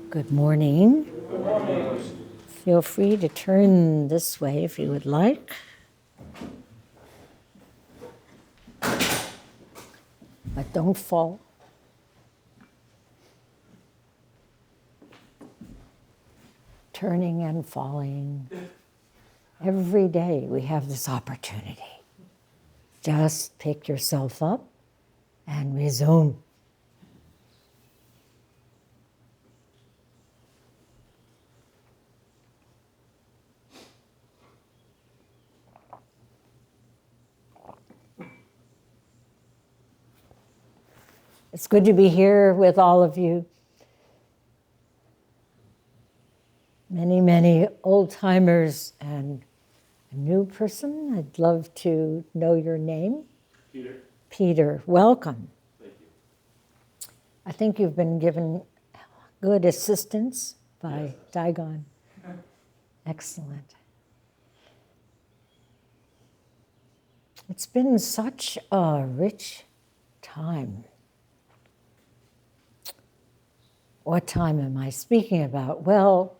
Good morning. Good morning. Feel free to turn this way if you would like. But don't fall. Turning and falling. Every day we have this opportunity. Just pick yourself up and resume. It's good to be here with all of you. Many old-timers and a new person. I'd love to know your name. Peter. Peter, welcome. Thank you. I think you've been given good assistance by Yes. Daigon. Excellent. It's been such a rich time. What time am I speaking about? Well,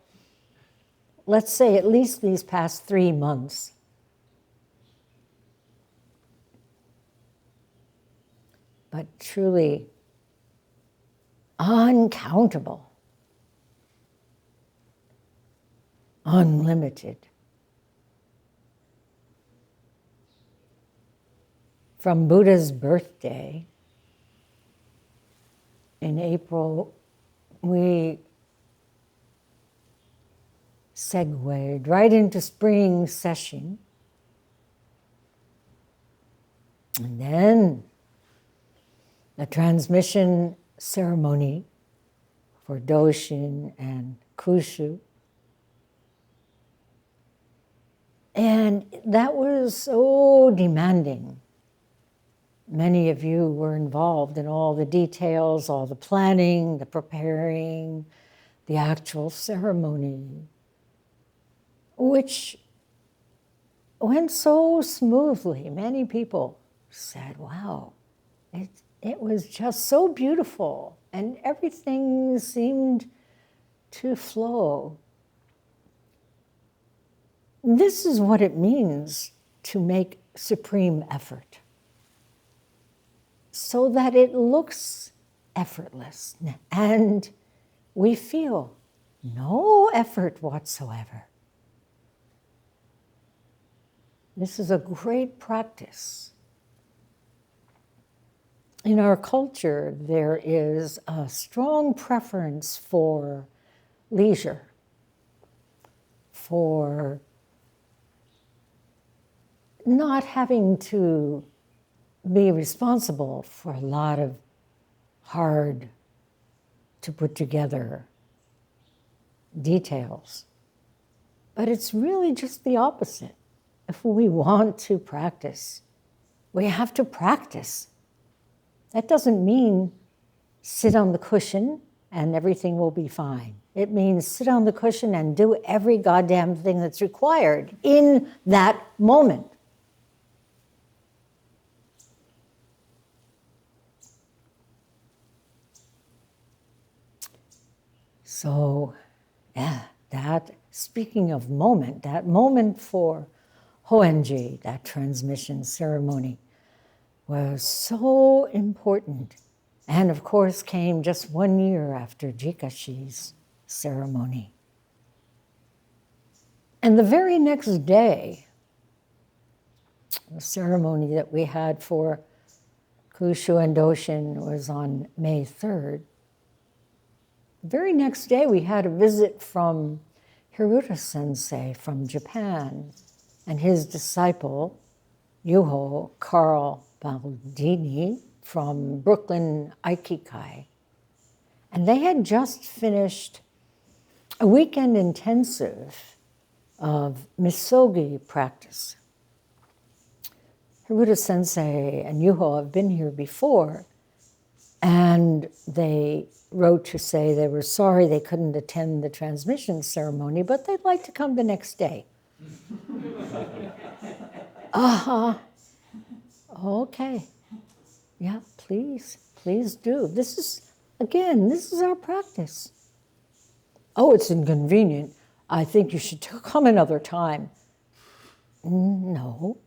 let's say at least these past 3 months. But truly uncountable, unlimited. From Buddha's birthday in April, we segued right into spring session. And then the transmission ceremony for Doshin and Kushu. And that was so demanding. Many of you were involved in all the details, all the planning, the preparing, the actual ceremony, which went so smoothly. Many people said, wow, it was just so beautiful, and everything seemed to flow. This is what it means to make supreme effort, so that it looks effortless and we feel no effort whatsoever. This is a great practice. In our culture, there is a strong preference for leisure, for not having to be responsible for a lot of hard to put together details. But it's really just the opposite. If we want to practice, we have to practice. That doesn't mean sit on the cushion and everything will be fine. It means sit on the cushion and do every goddamn thing that's required in that moment. So, yeah, speaking of moment, that moment for Hoenji, that transmission ceremony, was so important. And of course came just 1 year after Jikashi's ceremony. And the very next day, the ceremony that we had for Kushu and Doshin was on May 3rd. The very next day, we had a visit from Hiruta Sensei from Japan and his disciple, Yuho Carl Baldini from Brooklyn Aikikai. And they had just finished a weekend intensive of Misogi practice. Hiruta Sensei and Yuho have been here before, and they wrote to say they were sorry they couldn't attend the transmission ceremony, but they'd like to come the next day. Okay. Yeah, please do. This is our practice. Oh, it's inconvenient. I think you should come another time. No.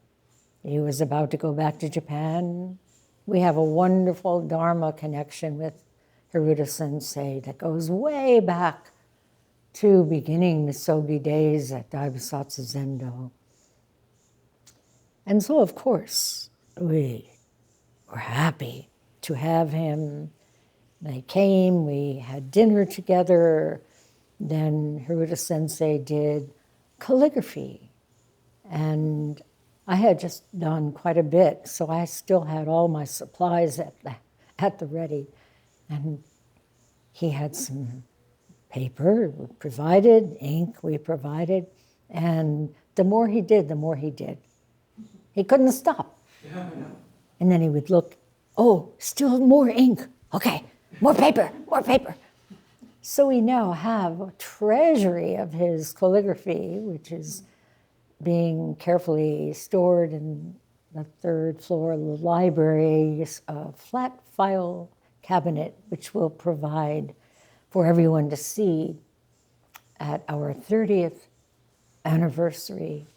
He was about to go back to Japan. We have a wonderful Dharma connection with Hiruta Sensei that goes way back to beginning Misogi days at Daibusatsu Zendo. And so, of course, we were happy to have him. They came, we had dinner together. Then Hiruta Sensei did calligraphy. And I had just done quite a bit, so I still had all my supplies at the ready. And he had some paper we provided, ink we provided, and the more he did, the more he did. He couldn't stop. And then he would look, oh, still more ink. Okay, more paper, more paper. So we now have a treasury of his calligraphy, which is being carefully stored in the third floor of the library, a flat file cabinet, which we'll provide for everyone to see at our 30th anniversary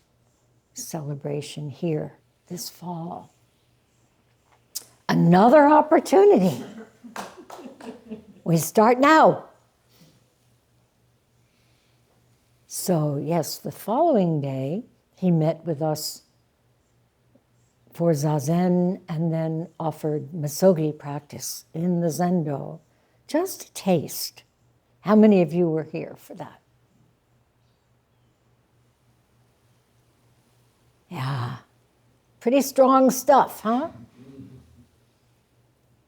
celebration here this fall. Another opportunity. We start now. So yes, the following day, he met with us for Zazen and then offered Misogi practice in the Zendo, just a taste. How many of you were here for that? Yeah, pretty strong stuff, huh?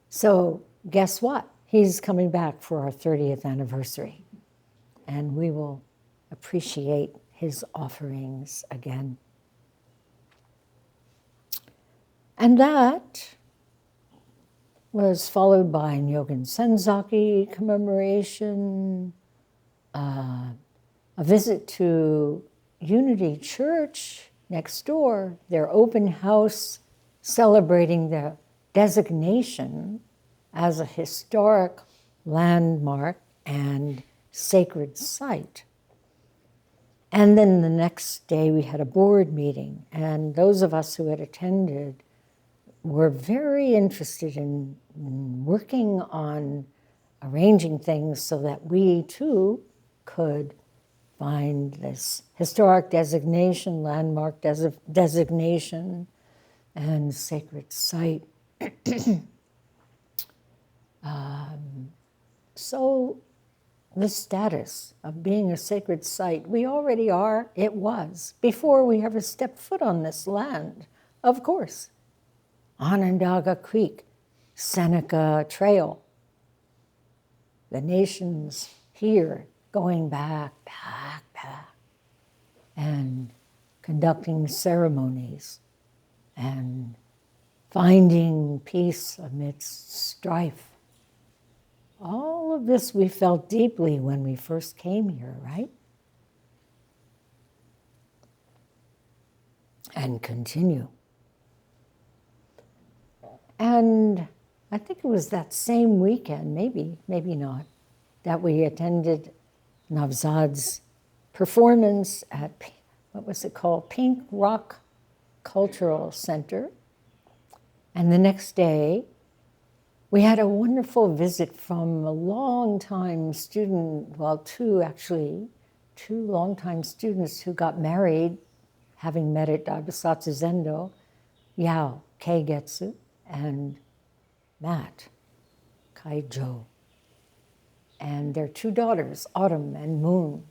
So guess what? He's coming back for our 30th anniversary, and we will appreciate his offerings again. And that was followed by Nyogen Senzaki commemoration, a visit to Unity Church next door, their open house celebrating the designation as a historic landmark and sacred site. And then the next day we had a board meeting, and those of us who had attended were very interested in working on arranging things so that we too could find this historic designation, landmark designation, and sacred site. So the status of being a sacred site, we already are, it was, before we ever stepped foot on this land, of course. Onondaga Creek, Seneca Trail, the nations here going back, and conducting ceremonies and finding peace amidst strife. All of this we felt deeply when we first came here, right? And continue. And I think it was that same weekend, maybe not, that we attended Navzad's performance at, what was it called? Pink Rock Cultural Center. And the next day, we had a wonderful visit from a longtime student, well, two longtime students who got married, having met at Daibusatsu Zendo, Yao Keigetsu and Matt Kaijo, and their two daughters, Autumn and Moon.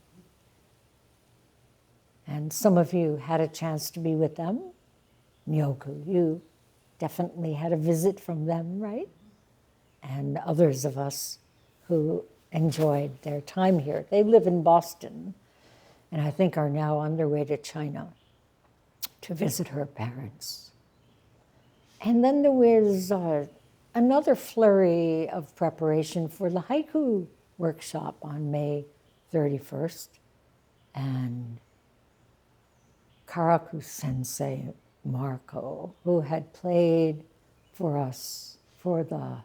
And some of you had a chance to be with them. Myoku, you definitely had a visit from them, right? And others of us who enjoyed their time here. They live in Boston, and I think are now on their way to China to visit her parents. And then there was another flurry of preparation for the haiku workshop on May 31st. And Karaku Sensei Marco, who had played for us for the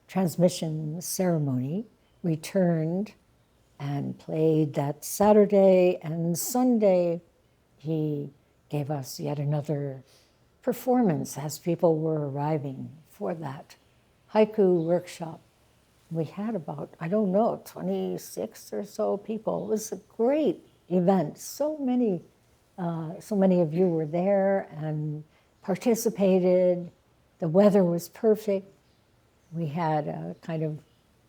transmission ceremony, returned and played that Saturday and Sunday. He gave us yet another performance as people were arriving for that haiku workshop. We had about, I don't know, 26 or so people. It was a great event. So many of you were there and participated. The weather was perfect. We had a kind of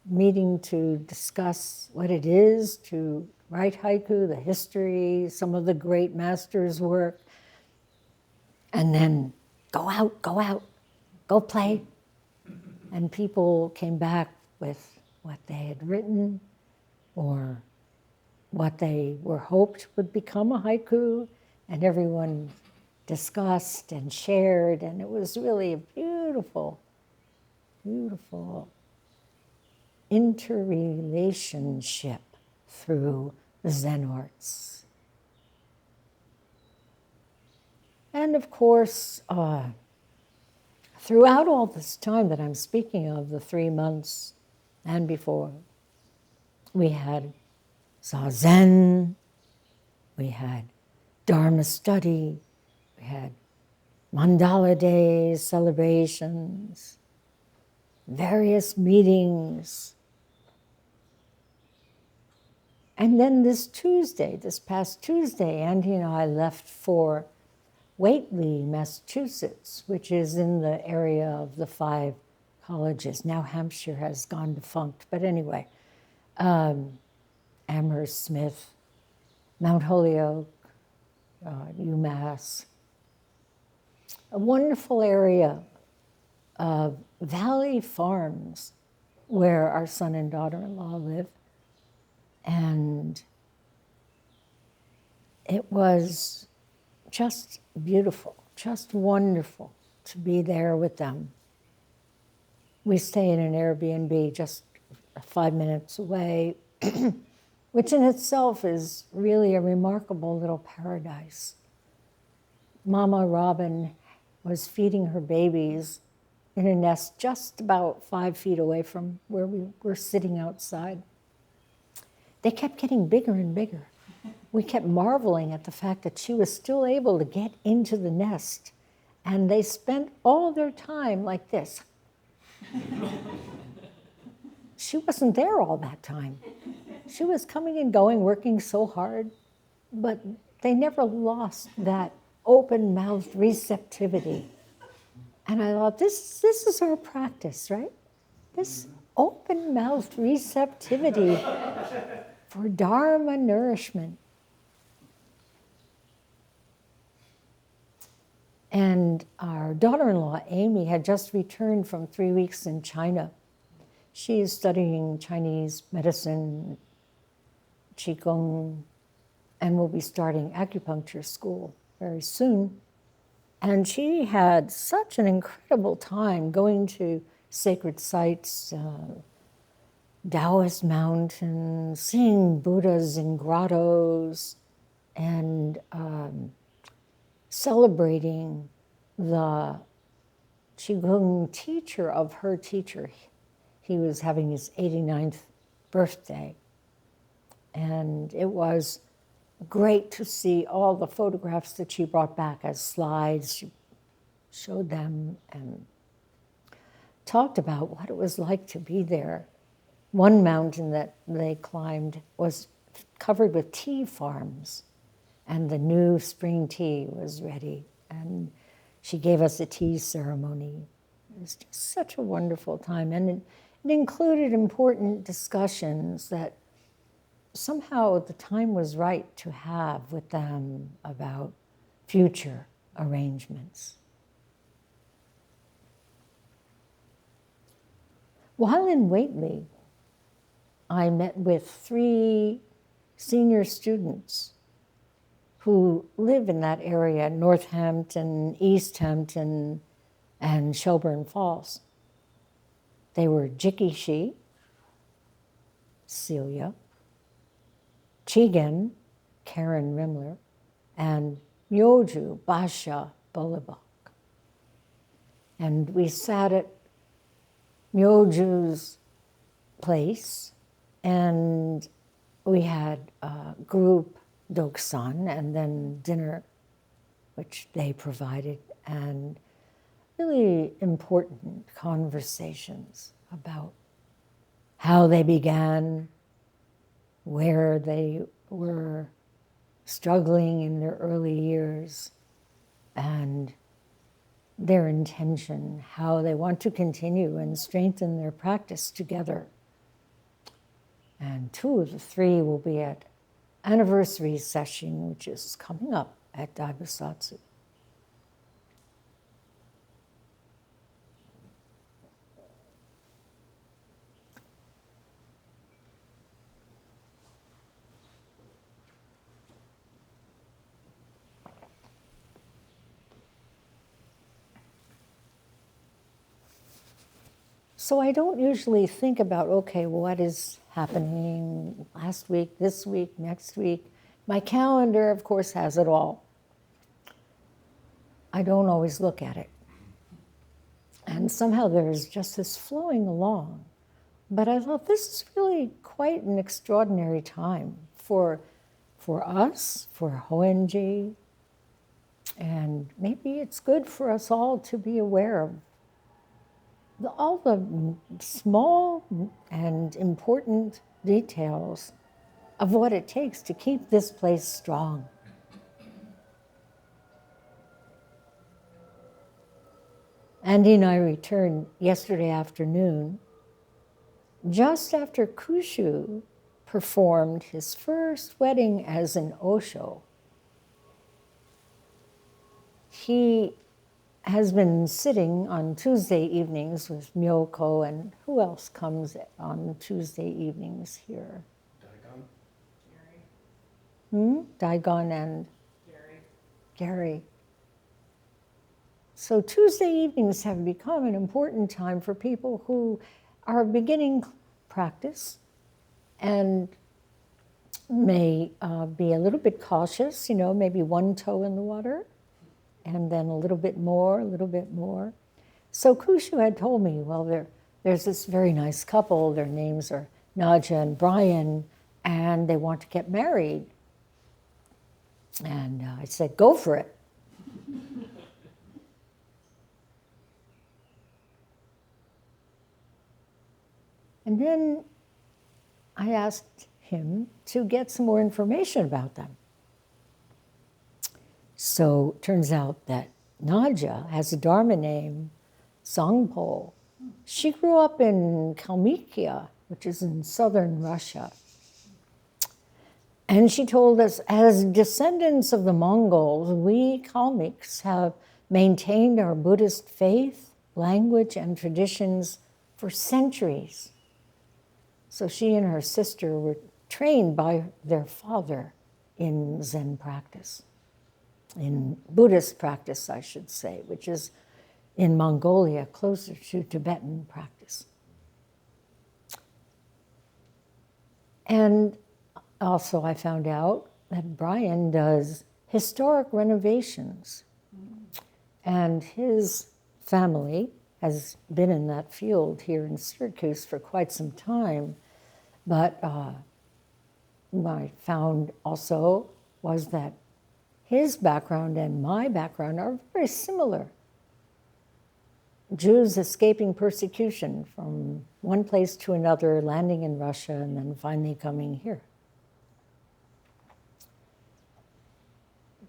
meeting to discuss what it is to write haiku, the history, some of the great masters' work, and then go out, go play. And people came back with what they had written or what they were hoped would become a haiku, and everyone discussed and shared, and it was really a beautiful, beautiful interrelationship through the Zen arts. And of course, throughout all this time that I'm speaking of, the 3 months and before, we had Zazen, we had Dharma study, we had mandala days, celebrations, various meetings. And then this past Tuesday, Andy and I left for Whately, Massachusetts, which is in the area of the 5 colleges. Now Hampshire has gone defunct, but anyway, Amherst, Smith, Mount Holyoke, UMass. A wonderful area of Valley Farms where our son and daughter-in-law live. And it was just beautiful, just wonderful to be there with them. We stay in an Airbnb just 5 minutes away, which in itself is really a remarkable little paradise. Mama Robin was feeding her babies in a nest just about 5 feet away from where we were sitting outside. They kept getting bigger and bigger. We kept marveling at the fact that she was still able to get into the nest, and they spent all their time like this. She wasn't there all that time. She was coming and going, working so hard, but they never lost that open-mouthed receptivity. And I thought, this is our practice, right? This open-mouthed receptivity for Dharma nourishment. And our daughter-in-law, Amy, had just returned from 3 weeks in China. She is studying Chinese medicine, Qigong, and will be starting acupuncture school very soon. And she had such an incredible time going to sacred sites, Taoist mountains, seeing Buddhas in grottos, and celebrating the Qigong teacher of her teacher. He was having his 89th birthday. And it was great to see all the photographs that she brought back as slides. She showed them and talked about what it was like to be there. One mountain that they climbed was covered with tea farms, and the new spring tea was ready. And she gave us a tea ceremony. It was just such a wonderful time. And it included important discussions that somehow the time was right to have with them about future arrangements. While in Whately, I met with 3 senior students who live in that area, Northampton, East Hampton, and Shelburne Falls. They were Jikishi, Celia, Chigen, Karen Rimler, and Myoju, Basha Bolibok. And we sat at Myoju's place, and we had group doksan and then dinner, which they provided, and really important conversations about how they began, where they were struggling in their early years, and their intention, how they want to continue and strengthen their practice together. And 2 of the 3 will be at anniversary session, which is coming up at Daibosatsu. So I don't usually think about, okay, what is happening last week, this week, next week. My calendar, of course, has it all. I don't always look at it. And somehow there's just this flowing along. But I thought this is really quite an extraordinary time for us, for Hoenji, and maybe it's good for us all to be aware of all the small and important details of what it takes to keep this place strong. Andy and I returned yesterday afternoon, just after Kushu performed his first wedding as an Osho. He has been sitting on Tuesday evenings with Myoko, and who else comes on Tuesday evenings here? Daigon. Daigon and Gary. So Tuesday evenings have become an important time for people who are beginning practice and may be a little bit cautious, maybe one toe in the water, and then a little bit more, a little bit more. So Kushu had told me, well, there's this very nice couple, their names are Nadja and Brian, and they want to get married. And I said, go for it. And then I asked him to get some more information about them. So it turns out that Nadja has a Dharma name, Sangpo. She grew up in Kalmykia, which is in southern Russia. And she told us, as descendants of the Mongols, we Kalmyks have maintained our Buddhist faith, language, and traditions for centuries. So she and her sister were trained by their father in Zen practice, in Buddhist practice, I should say, which is in Mongolia, closer to Tibetan practice. And also I found out that Brian does historic renovations. And his family has been in that field here in Syracuse for quite some time. But what I found also was that his background and my background are very similar. Jews escaping persecution from one place to another, landing in Russia, and then finally coming here.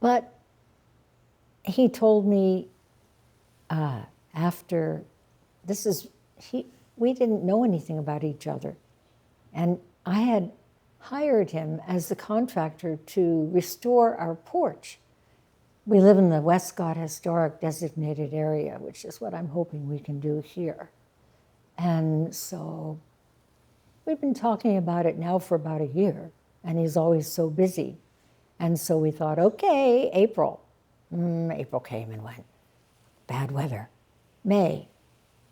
But he told me after, we didn't know anything about each other. And I had hired him as the contractor to restore our porch. We live in the Westcott Historic Designated Area, which is what I'm hoping we can do here. And so we've been talking about it now for about a year, and he's always so busy. And so we thought, okay, April. April came and went. Bad weather. May.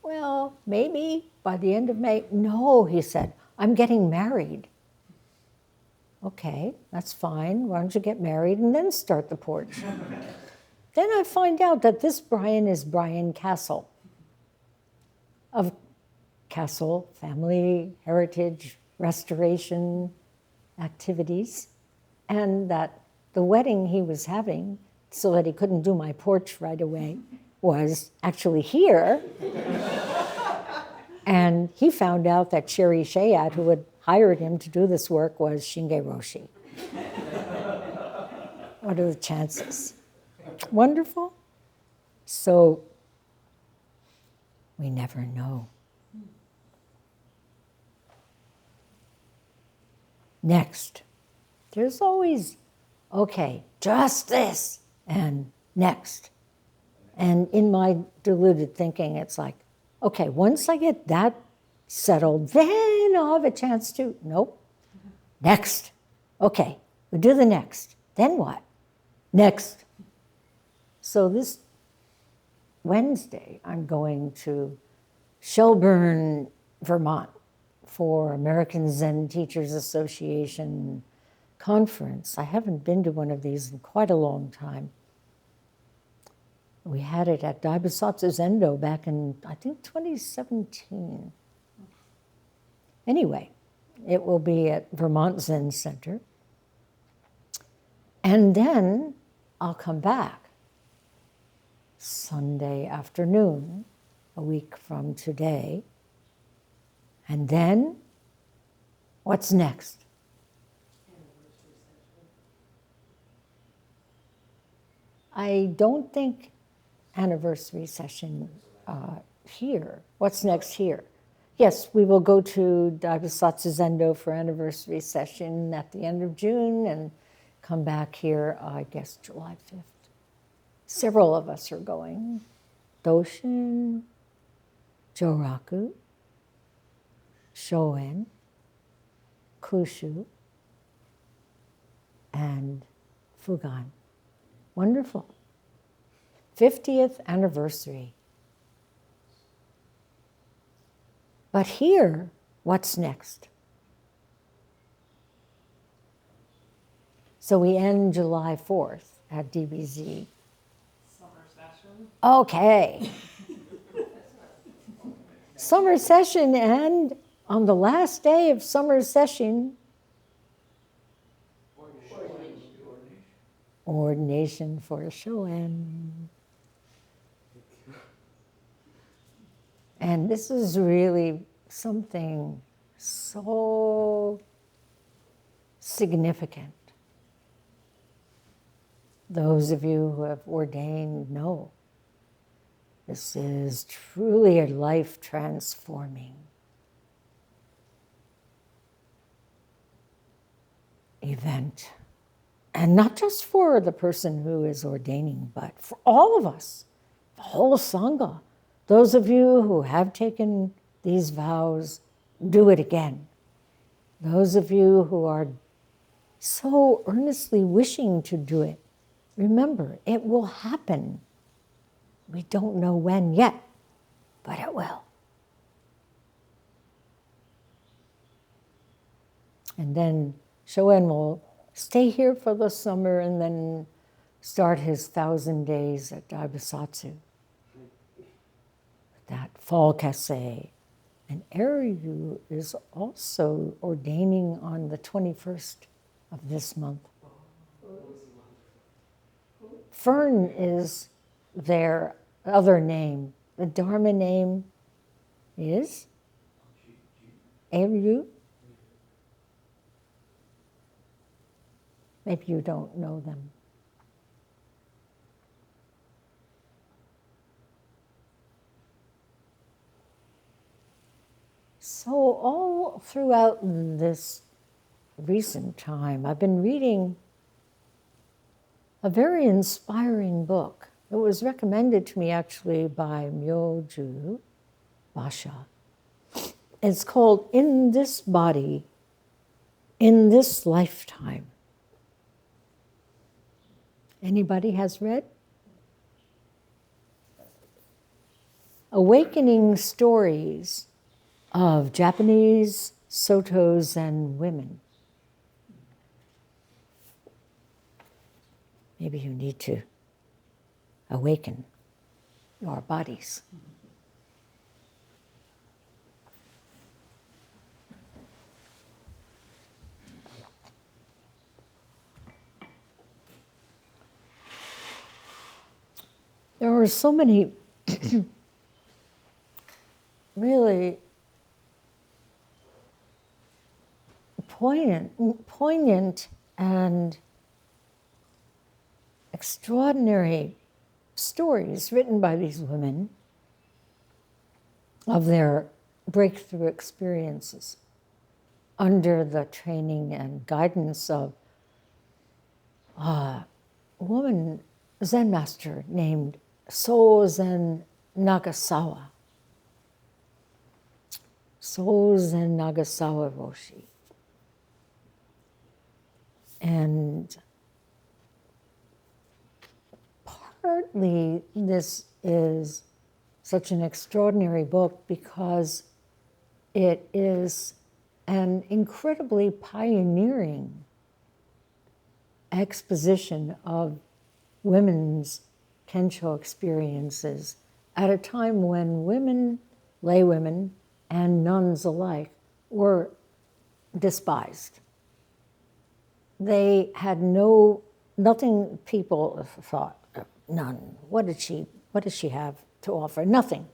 Well, maybe by the end of May. No, he said, I'm getting married. Okay, that's fine. Why don't you get married and then start the porch? Then I find out that this Brian is Brian Castle of Castle Family Heritage Restoration activities, and that the wedding he was having, so that he couldn't do my porch right away, was actually here. And he found out that Sherry Shayat, who had hired him to do this work, was Shinge Roshi. What are the chances? Wonderful. So we never know. Next. There's always, okay, just this, and next. And in my deluded thinking, it's like, okay, once I get that settled, then I'll have a chance to, nope. Next. Okay, we'll do the next. Then what? Next. So this Wednesday, I'm going to Shelburne, Vermont, for American Zen Teachers Association conference. I haven't been to one of these in quite a long time. We had it at Daibosatsu Zendo back in, I think, 2017. Anyway, it will be at Vermont Zen Center. And then I'll come back Sunday afternoon, a week from today. And then, what's next? I don't think anniversary session here. What's next here? Yes, we will go to Daibosatsu Zendo for anniversary session at the end of June and come back here, I guess, July 5th. Several of us are going. Doshin, Joraku, Shoen, Kushu, and Fugan. Wonderful. 50th anniversary. But here, what's next? So we end July 4th at DBZ. Summer session. Okay. Summer session, and on the last day of summer session, ordination for Shoen. And this is really something so significant. Those of you who have ordained know this is truly a life transforming event. And not just for the person who is ordaining, but for all of us, the whole Sangha. Those of you who have taken these vows, do it again. Those of you who are so earnestly wishing to do it, remember, it will happen. We don't know when yet, but it will. And then Shoen will stay here for the summer and then start his 1,000 days at Daibosatsu. That fall kase. And Eryu is also ordaining on the 21st of this month. Fern is their other name. The Dharma name is Eryu. Maybe you don't know them. So all throughout this recent time, I've been reading a very inspiring book. It was recommended to me actually by Myoju Basha. It's called In This Body, in This Lifetime. Anybody has read? Awakening stories of Japanese Soto Zen women. Maybe you need to awaken your bodies. there were so many really poignant and extraordinary stories written by these women of their breakthrough experiences under the training and guidance of a woman Zen master named Sozen Nagasawa. Sozen Nagasawa Roshi. And partly this is such an extraordinary book because it is an incredibly pioneering exposition of women's Kensho experiences at a time when women, lay women, and nuns alike were despised. They had nothing people thought, nun, what does she have to offer? Nothing.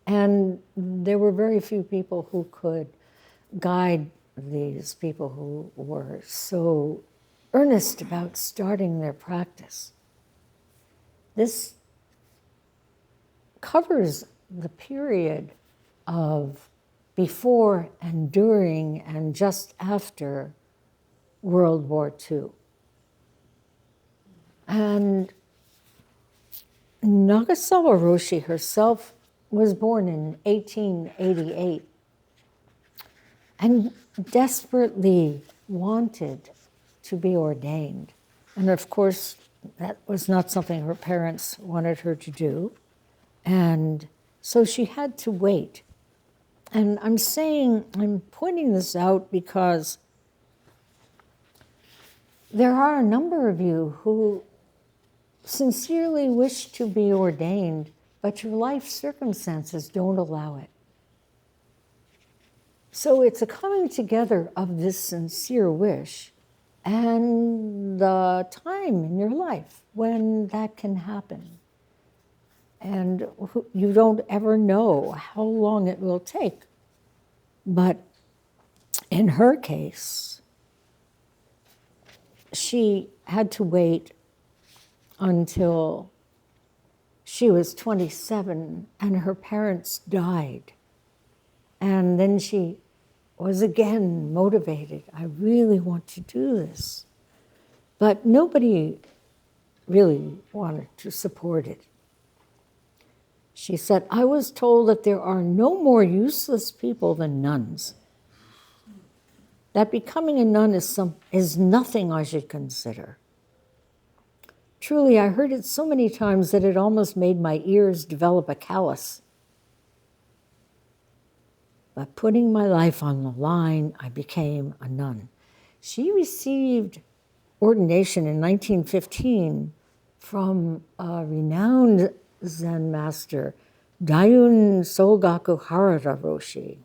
And there were very few people who could guide these people who were so earnest about starting their practice. This covers the period of before and during and just after World War II. And Nagasawa Roshi herself was born in 1888 and desperately wanted to be ordained. And of course, that was not something her parents wanted her to do. And so she had to wait. And I'm pointing this out because there are a number of you who sincerely wish to be ordained, but your life circumstances don't allow it. So it's a coming together of this sincere wish and the time in your life when that can happen. And you don't ever know how long it will take. But in her case, she had to wait until she was 27 and her parents died. And then she was again motivated. I really want to do this. But nobody really wanted to support it. She said, I was told that there are no more useless people than nuns. That becoming a nun is nothing I should consider. Truly, I heard it so many times that it almost made my ears develop a callus. But putting my life on the line, I became a nun. She received ordination in 1915 from a renowned Zen master, Daiun Sogaku Harada Roshi.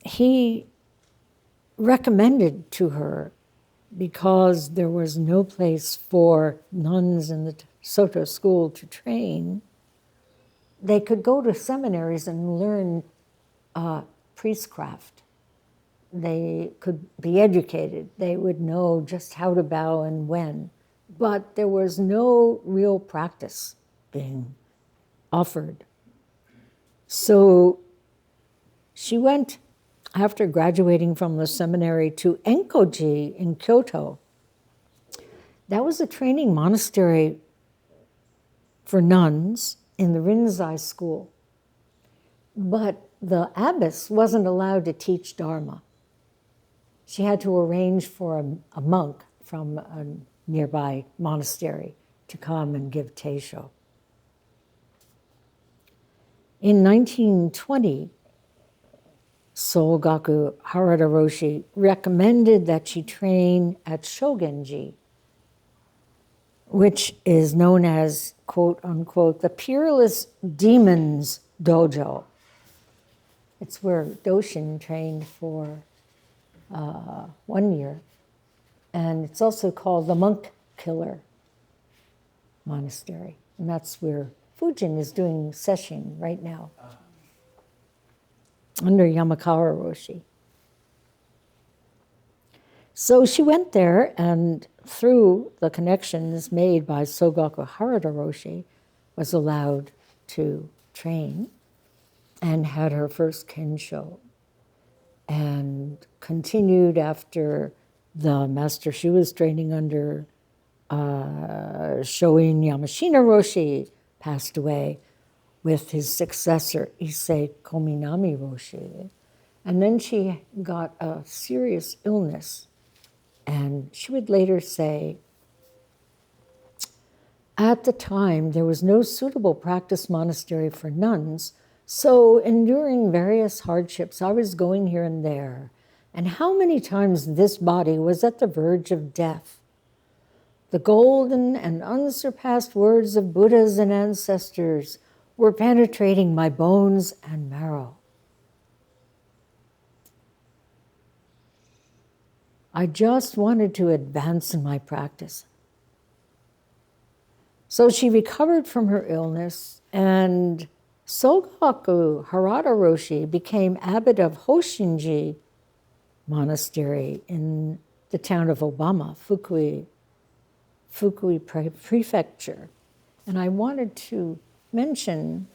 He recommended to her, because there was no place for nuns in the Soto school to train, they could go to seminaries and learn priestcraft. They could be educated. They would know just how to bow and when. But there was no real practice being offered. So she went, after graduating from the seminary, to Enkoji in Kyoto. That was a training monastery for nuns in the Rinzai school. But the abbess wasn't allowed to teach Dharma. She had to arrange for a monk from a nearby monastery to come and give teisho. In 1920, Sogaku Harada Roshi recommended that she train at Shogenji, which is known as, quote unquote, the Peerless Demon's Dojo. It's where Doshin trained for 1 year. And it's also called the Monk Killer Monastery. And that's where Fujin is doing sesshin right now, under Yamakawa Roshi. So she went there, and through the connections made by Sogaku Harada Roshi, was allowed to train and had her first kensho, and continued after the master she was training under, Shoin Yamashina Roshi, passed away, with his successor, Issei Kominami Roshi. And then she got a serious illness. And she would later say, at the time, there was no suitable practice monastery for nuns, so enduring various hardships, I was going here and there. And how many times this body was at the verge of death. The golden and unsurpassed words of Buddhas and ancestors were penetrating my bones and marrow. I just wanted to advance in my practice. So she recovered from her illness, and Sogaku Harada Roshi became abbot of Hoshinji Monastery in the town of Obama, Fukui Prefecture. And I wanted to mention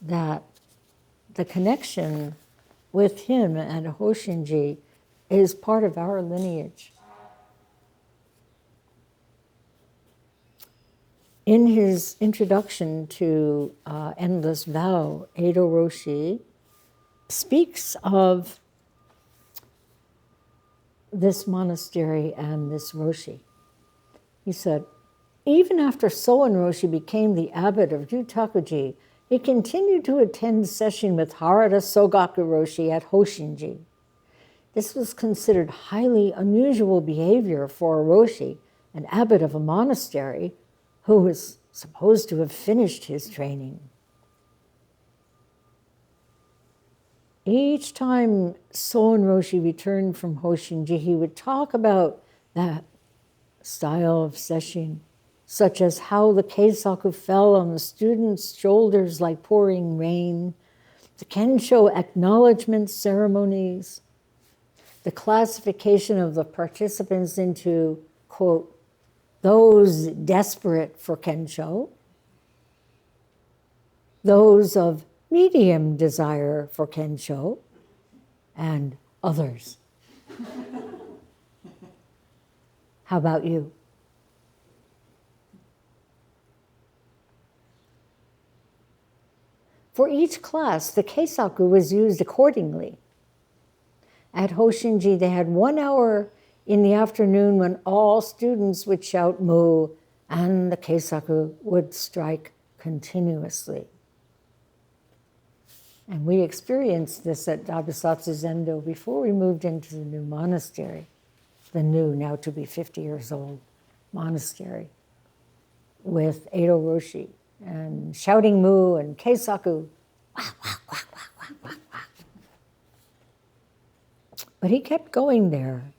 that the connection with him and Hoshinji is part of our lineage. In his introduction to Endless Vow, Edo Roshi speaks of this monastery and this Roshi. He said, even after Soen Roshi became the abbot of Jutakuji, he continued to attend session with Harada Sogaku Roshi at Hoshinji. This was considered highly unusual behavior for a Roshi, an abbot of a monastery, who was supposed to have finished his training. Each time Soen Roshi returned from Hoshinji, he would talk about that style of sesshin, such as how the keisaku fell on the students' shoulders like pouring rain, the kensho acknowledgement ceremonies, the classification of the participants into, quote, those desperate for kensho, those of medium desire for kensho, and others. How about you? For each class, the keisaku was used accordingly. At Hoshinji, they had 1 hour in the afternoon when all students would shout mu, and the keisaku would strike continuously. And we experienced this at Dabisatsu Zendo before we moved into the new monastery, the new, now to be 50 years old, monastery, with Edo Roshi, and shouting mu and keisaku, whack, whack, whack, whack, whack, whack, whack. But he kept going there.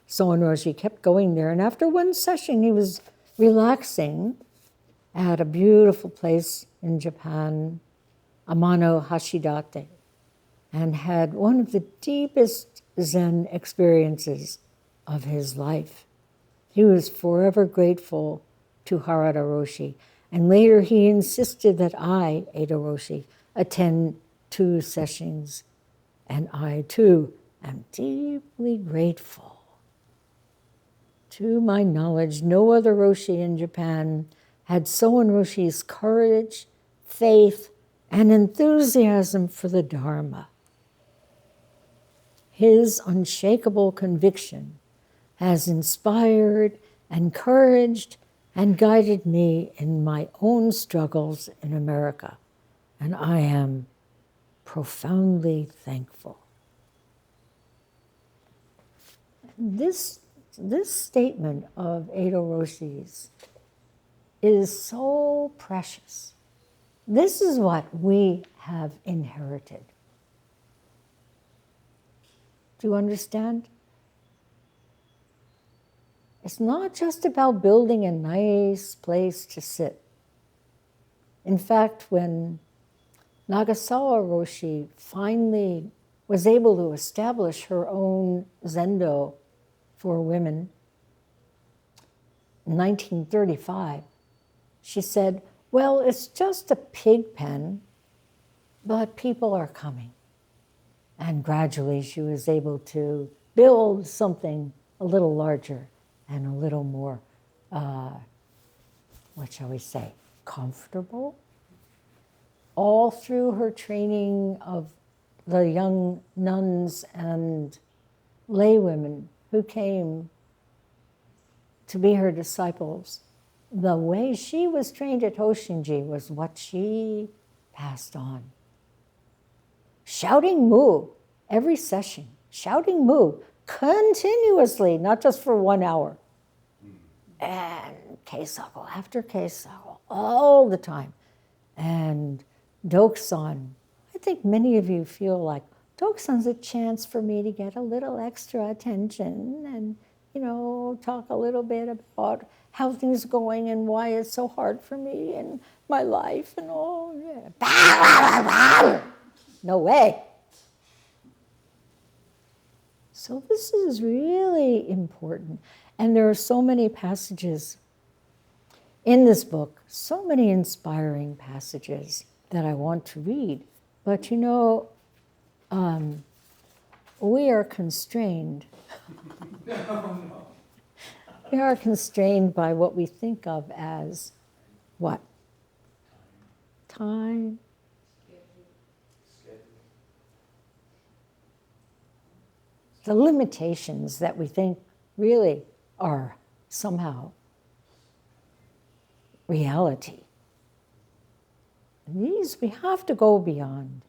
Soen Roshi kept going there, and after one session, he was relaxing at a beautiful place in Japan, Amano Hashidate, and had one of the deepest Zen experiences of his life. He was forever grateful to Harada Roshi, and later he insisted that I, Edo Roshi, attend 2 sessions, and I too am deeply grateful. To my knowledge, no other Roshi in Japan had Soen Roshi's courage, faith, and enthusiasm for the Dharma. His unshakable conviction has inspired, encouraged, and guided me in my own struggles in America, and I am profoundly thankful. This statement of Edo Roshi's is so precious. This is what we have inherited. Do you understand? It's not just about building a nice place to sit. In fact, when Nagasawa Roshi finally was able to establish her own zendo for women in 1935, she said, well, it's just a pig pen, but people are coming. And gradually she was able to build something a little larger and a little more, what shall we say, comfortable. All through her training of the young nuns and laywomen who came to be her disciples, the way she was trained at Hoshinji was what she passed on. Shouting mu every session, shouting mu continuously, not just for 1 hour. And keisaku after keisaku, all the time. And Dokusan, I think many of you feel like Dokusan's a chance for me to get a little extra attention and, talk a little bit about how things are going and why it's so hard for me and my life and all. Yeah. No way. So this is really important. And there are so many passages in this book, so many inspiring passages that I want to read. But we are constrained. We are constrained by what we think of as what? Time. The limitations that we think really are somehow reality. And these we have to go beyond.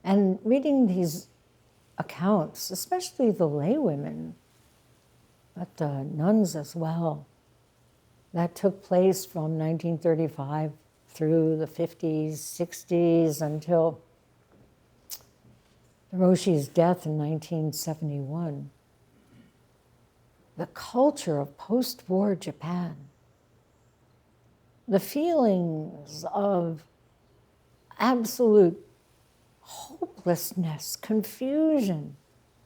And reading these accounts, especially the laywomen, but the nuns as well, that took place from 1935 through the 50s, 60s, until Roshi's death in 1971. The culture of post-war Japan, the feelings of absolute hopelessness, confusion,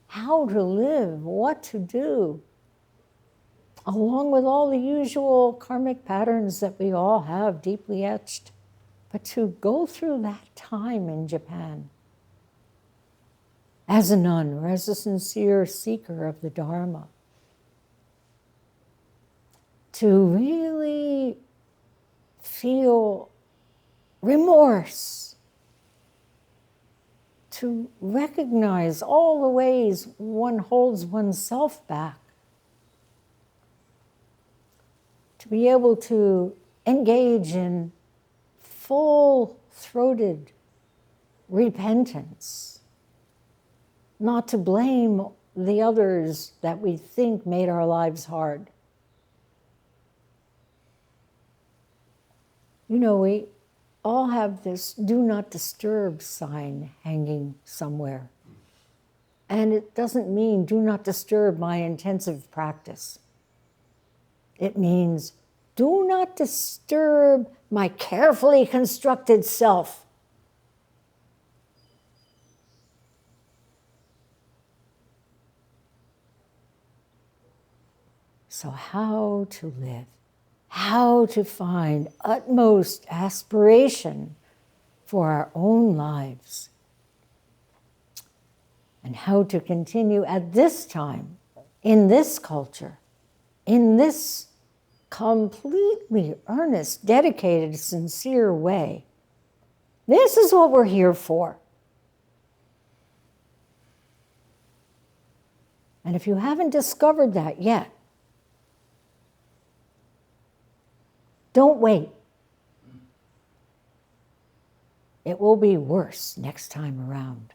how to live, what to do, along with all the usual karmic patterns that we all have deeply etched. But to go through that time in Japan as a nun or as a sincere seeker of the Dharma, to really feel remorse, to recognize all the ways one holds oneself back, to be able to engage in full-throated repentance, not to blame the others that we think made our lives hard. We all have this do not disturb sign hanging somewhere. And it doesn't mean do not disturb my intensive practice. It means do not disturb my carefully constructed self. So how to live? How to find utmost aspiration for our own lives, and how to continue at this time, in this culture, in this completely earnest, dedicated, sincere way. This is what we're here for. And if you haven't discovered that yet, don't wait. It will be worse next time around.